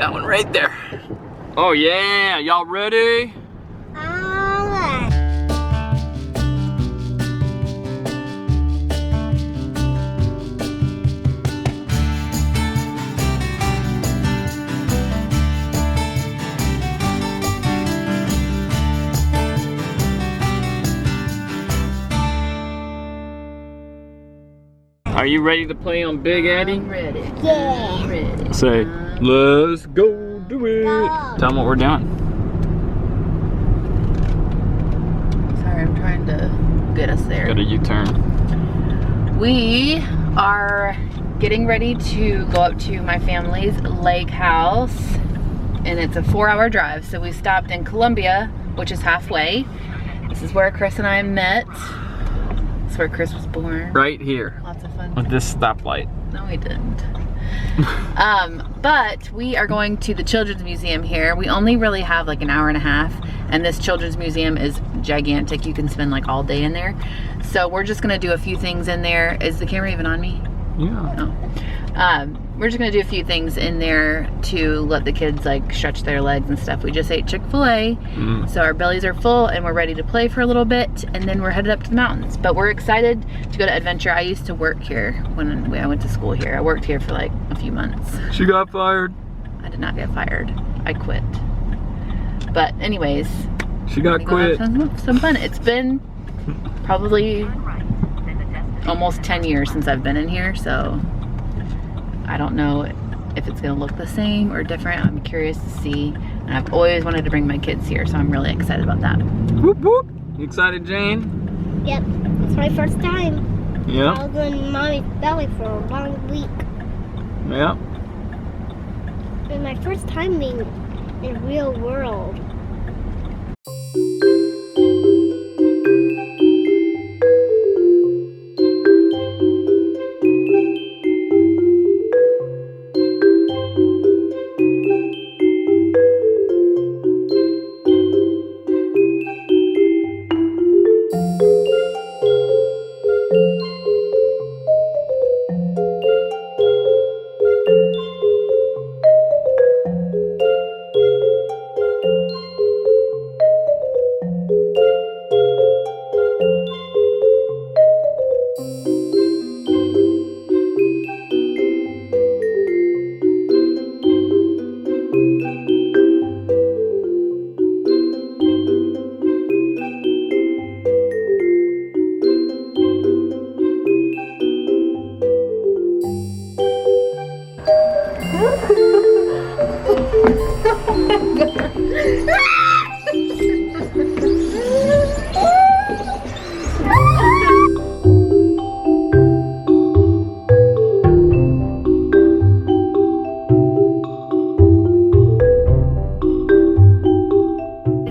that one right there. Oh yeah, y'all ready? Alright. Are you ready to play on Big Eddie? I'm ready. Yeah. I'm ready. Say, let's go do it. Go. Tell them what we're doing. Sorry, I'm trying to get us there. Got a U-turn. We are getting ready to go up to my family's lake house, and it's a 4-hour drive. So we stopped in Columbia, which is halfway. This is where Chris and I met. This is where Chris was born. Right here. Lots of fun. With this stoplight. No, he didn't. But we are going to the Children's Museum here. We only really have like an hour and a half, and this Children's Museum is gigantic. You can spend like all day in there. So we're just gonna do a few things in there. Is the camera even on me? Yeah. Oh. We're just gonna do a few things in there to let the kids like stretch their legs and stuff. We just ate Chick-fil-A, so our bellies are full and we're ready to play for a little bit, and then we're headed up to the mountains. But we're excited to go to Adventure. I used to work here when I went to school here. I worked here for like a few months. She got fired. I did not get fired. I quit. But anyways, She got we go have quit. some fun. It's been probably almost 10 years since I've been in here, so I don't know if it's gonna look the same or different. I'm curious to see. And I've always wanted to bring my kids here, so I'm really excited about that. Whoop whoop. You excited, Jane? Yep. It's my first time. Yeah. I was in mommy's belly for a long week. Yeah. It's my first time being in the real world.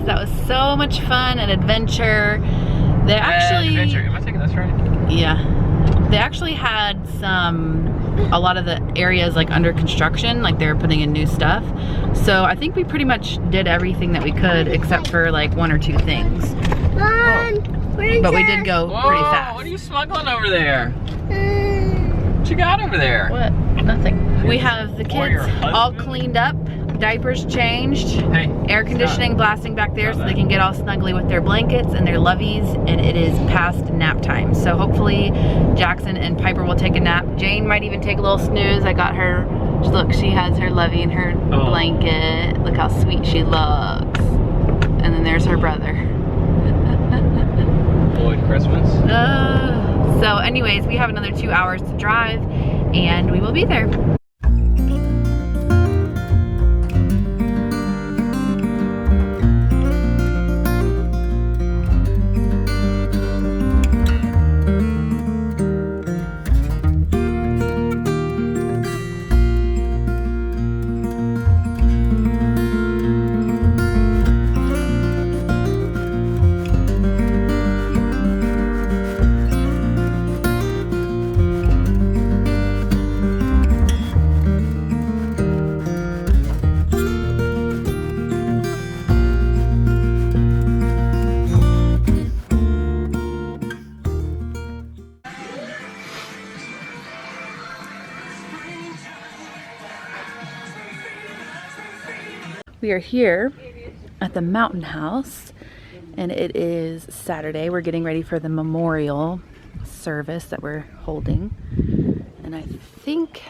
That was so much fun and adventure. They actually, Am I taking this right? yeah, they actually had a lot of the areas like under construction, like they were putting in new stuff. So I think we pretty much did everything that we could except for like 1 or 2 things. Run! But we did go pretty fast. What are you smuggling over there? What you got over there? What? Nothing. We have the Or your kids husband? all cleaned up, diapers changed, Hey. air conditioning blasting back there so they can get all snuggly with their blankets and their loveys, and it is past nap time. So hopefully Jackson and Piper will take a nap. Jane might even take a little snooze. I got her, look, she has her lovey and her blanket. Look how sweet she looks. And then there's her brother. Boy, Christmas. So anyways, we have another 2 hours to drive and we will be there. We are here at the Mountain House, and it is Saturday. We're getting ready for the memorial service that we're holding. And I think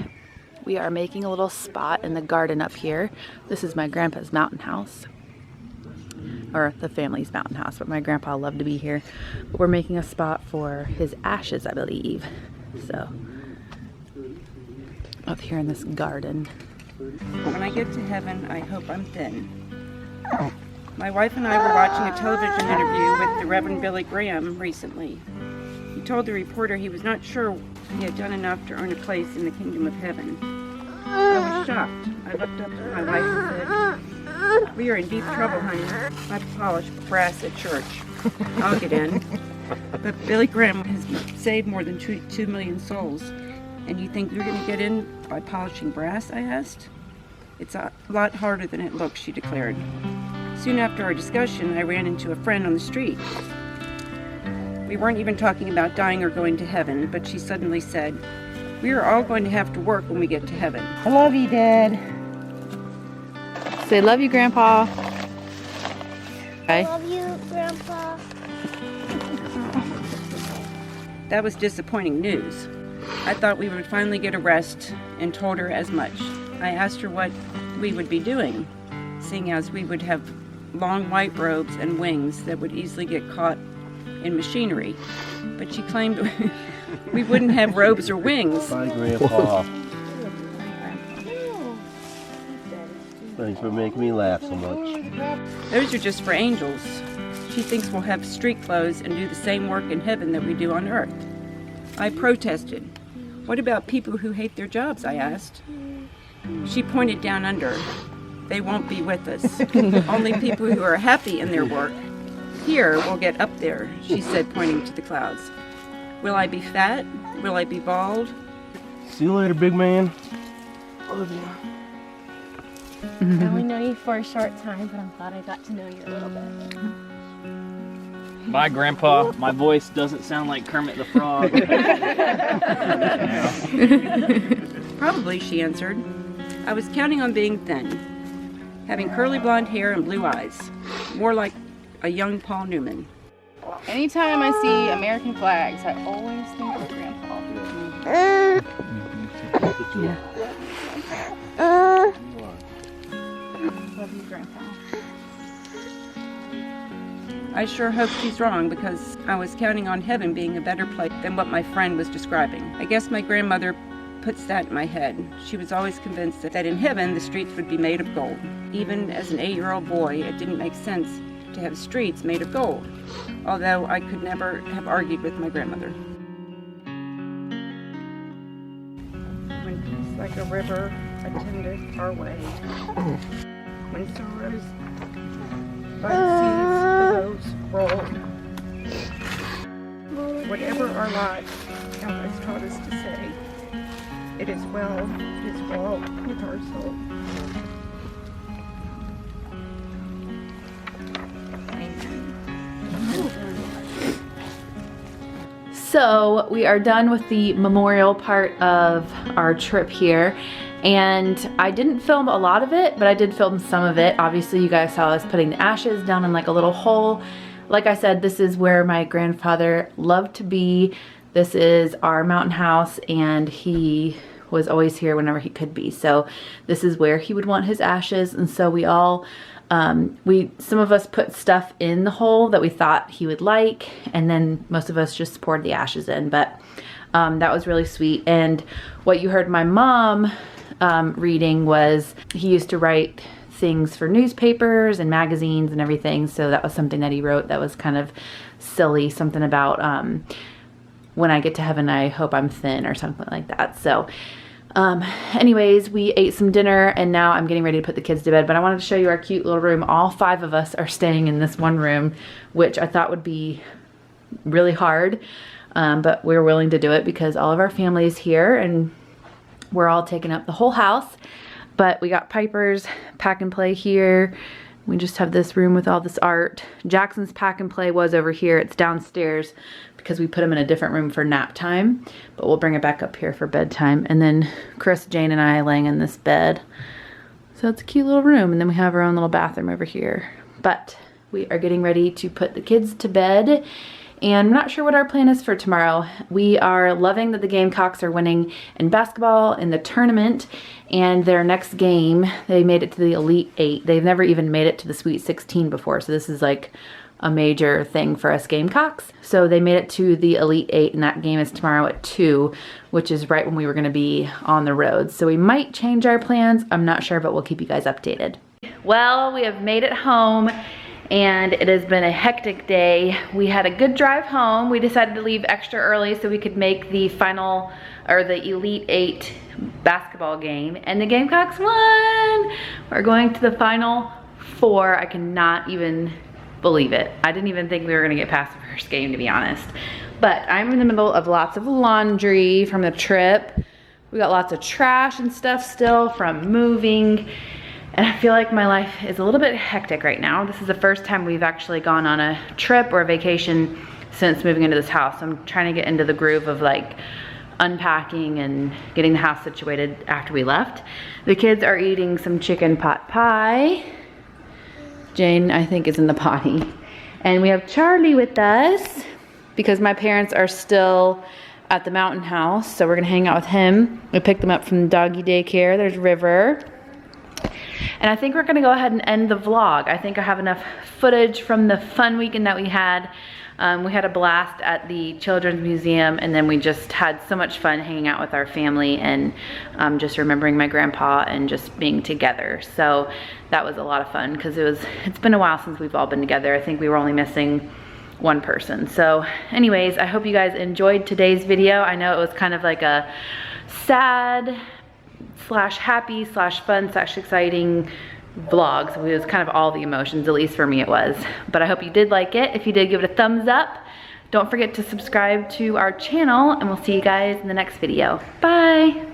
we are making a little spot in the garden up here. This is my grandpa's mountain house, or the family's mountain house, but my grandpa loved to be here. But we're making a spot for his ashes, I believe. So, up here in this garden. When I get to heaven, I hope I'm thin. My wife and I were watching a television interview with the Reverend Billy Graham recently. He told the reporter he was not sure he had done enough to earn a place in the kingdom of heaven. I was shocked. I looked up at my wife and said, "We are in deep trouble, honey. I've polished brass at church. I'll get in." But Billy Graham has saved more than 2 million souls. "And you think you're going to get in by polishing brass?" I asked. "It's a lot harder than it looks," she declared. Soon after our discussion, I ran into a friend on the street. We weren't even talking about dying or going to heaven, but she suddenly said, "We are all going to have to work when we get to heaven." I love you, Dad. Say, love you, Grandpa. I love you, Grandpa. That was disappointing news. I thought we would finally get a rest and told her as much. I asked her what we would be doing, seeing as we would have long white robes and wings that would easily get caught in machinery. But she claimed we wouldn't have robes or wings. Bye, Grandpa. Thanks for making me laugh so much. Those are just for angels. She thinks we'll have street clothes and do the same work in heaven that we do on earth. I protested. "What about people who hate their jobs?" I asked. She pointed down under. "They won't be with us. Only people who are happy in their work here will get up there," she said, pointing to the clouds. "Will I be fat? Will I be bald?" See you later, big man. Love you. I only know you for a short time, but I'm glad I got to know you a little bit. Bye, Grandpa. My voice doesn't sound like Kermit the Frog. "Probably," she answered. I was counting on being thin, having curly blonde hair and blue eyes, more like a young Paul Newman. Anytime I see American flags, I always think of Grandpa. Yeah. Love you, Grandpa. I sure hope she's wrong, because I was counting on heaven being a better place than what my friend was describing. I guess my grandmother puts that in my head. She was always convinced that in heaven the streets would be made of gold. Even as an 8-year-old boy, it didn't make sense to have streets made of gold, although I could never have argued with my grandmother. When peace like a river attended our way, when sorrows like seas below roll, whatever our lives, God has taught us to say, it is well with our soul. So we are done with the memorial part of our trip here, and I didn't film a lot of it, but I did film some of it. Obviously you guys saw us putting the ashes down in like a little hole. Like I said, this is where my grandfather loved to be. This is our mountain house, and he was always here whenever he could be. So this is where he would want his ashes, and so we all some of us put stuff in the hole that we thought he would like, and then most of us just poured the ashes in. But that was really sweet. And what you heard my mom reading was he used to write things for newspapers and magazines and everything, so that was something that he wrote that was kind of silly, something about when I get to heaven I hope I'm thin or something like that. So anyways, we ate some dinner, and now I'm getting ready to put the kids to bed, but I wanted to show you our cute little room. All 5 of us are staying in this one room, which I thought would be really hard, but we're willing to do it because all of our family is here and we're all taking up the whole house. But we got Piper's pack and play here. We just have this room with all this art. Jackson's pack and play was over here. It's downstairs because we put him in a different room for nap time, but we'll bring it back up here for bedtime. And then Chris, Jane, and I laying in this bed. So it's a cute little room, and then we have our own little bathroom over here. But we are getting ready to put the kids to bed, and I'm not sure what our plan is for tomorrow. We are loving that the Gamecocks are winning in basketball in the tournament, and their next game, they made it to the Elite Eight. They've never even made it to the Sweet 16 before, so this is like a major thing for us Gamecocks. So they made it to the Elite Eight, and that game is tomorrow at 2, which is right when we were gonna be on the road. So we might change our plans. I'm not sure, but we'll keep you guys updated. Well, we have made it home, and it has been a hectic day. We had a good drive home. We decided to leave extra early so we could make the final, or the Elite Eight basketball game, and the Gamecocks won! We're going to the Final Four. I cannot even believe it. I didn't even think we were gonna get past the first game, to be honest. But I'm in the middle of lots of laundry from the trip. We got lots of trash and stuff still from moving. And I feel like my life is a little bit hectic right now. This is the first time we've actually gone on a trip or a vacation since moving into this house. I'm trying to get into the groove of like unpacking and getting the house situated after we left. The kids are eating some chicken pot pie. Jane, I think, is in the potty. And we have Charlie with us because my parents are still at the mountain house, so we're gonna hang out with him. We picked them up from doggy daycare. There's River. And I think we're gonna go ahead and end the vlog. I think I have enough footage from the fun weekend that we had. We had a blast at the Children's Museum, and then we just had so much fun hanging out with our family and just remembering my grandpa and just being together. So that was a lot of fun because it's been a while since we've all been together. I think we were only missing one person. So anyways, I hope you guys enjoyed today's video. I know it was kind of like a sad slash happy slash fun slash exciting vlog, so it was kind of all the emotions, at least for me it was. But I hope you did like it. If you did, give it a thumbs up. Don't forget to subscribe to our channel, and we'll see you guys in the next video. Bye.